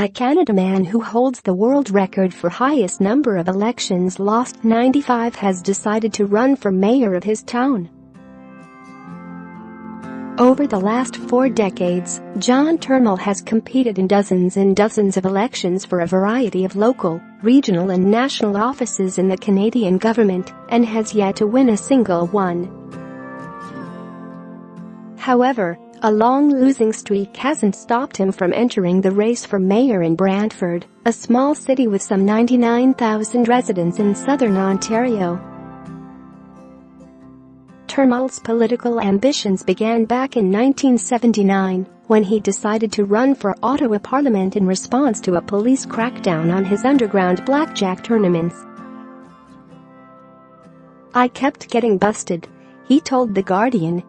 A Canada man who holds the world record for highest number of elections lost 95 has decided to run for mayor of his town. Over the last 4 decades, John Turmel has competed in dozens and dozens of elections for a variety of local, regional and national offices in the Canadian government and has yet to win a single one. However, a long losing streak hasn't stopped him from entering the race for mayor in Brantford, a small city with some 99,000 residents in southern Ontario. Turmel's political ambitions began back in 1979, when he decided to run for Ottawa Parliament in response to a police crackdown on his underground blackjack tournaments. "I kept getting busted," he told The Guardian.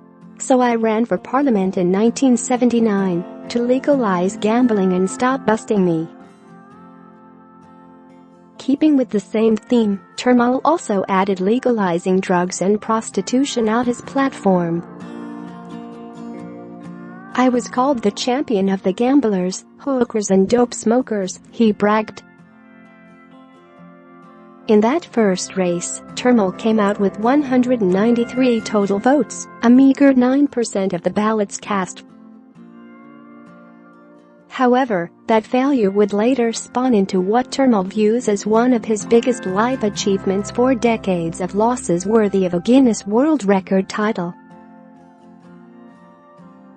"So I ran for Parliament in 1979 to legalize gambling and stop busting me." Keeping with the same theme, Turmel also added legalizing drugs and prostitution on his platform. "I was called the champion of the gamblers, hookers and dope smokers," he bragged. In that first race, Turmel came out with 193 total votes, a meager 9% of the ballots cast. However, that failure would later spawn into what Turmel views as one of his biggest life achievements: 4 decades of losses worthy of a Guinness World Record title.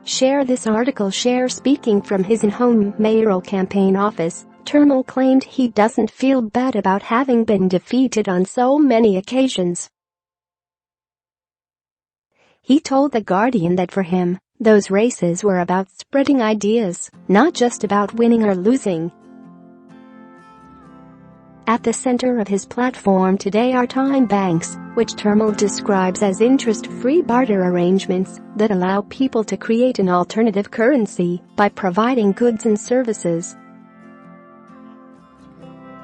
Share this article. Speaking from his home mayoral campaign office, Turmel claimed he doesn't feel bad about having been defeated on so many occasions. He told The Guardian that for him, those races were about spreading ideas, not just about winning or losing. At the center of his platform today are time banks, which Turmel describes as interest-free barter arrangements that allow people to create an alternative currency by providing goods and services.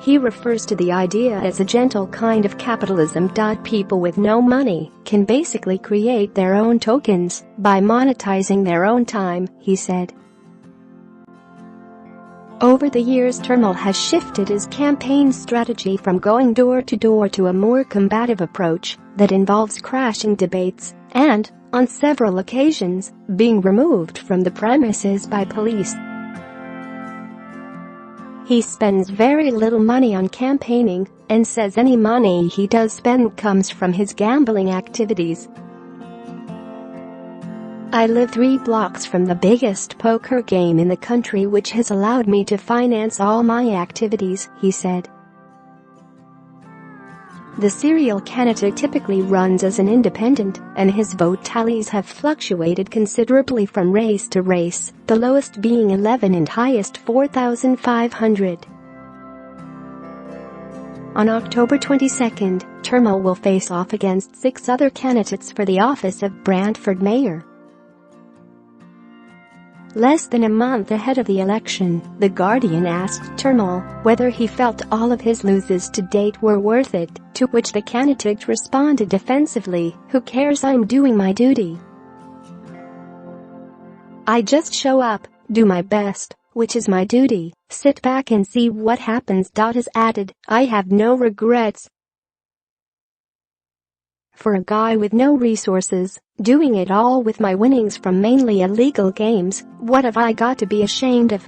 He refers to the idea as a gentle kind of capitalism. People with no money can basically create their own tokens by monetizing their own time, he said. Over the years, Turmel has shifted his campaign strategy from going door to door to a more combative approach that involves crashing debates and, on several occasions, being removed from the premises by police. He spends very little money on campaigning and says any money he does spend comes from his gambling activities. "I live 3 blocks from the biggest poker game in the country, which has allowed me to finance all my activities," he said. The serial candidate typically runs as an independent, and his vote tallies have fluctuated considerably from race to race, the lowest being 11 and highest 4,500. On October 22, Turmel will face off against 6 other candidates for the office of Brantford mayor. Less than a month ahead of the election, The Guardian asked Turmel whether he felt all of his losses to date were worth it, to which the candidate responded defensively, "Who cares, I'm doing my duty. I just show up, do my best, which is my duty, sit back and see what happens." Has added, "I have no regrets. For a guy with no resources, doing it all with my winnings from mainly illegal games, what have I got to be ashamed of?"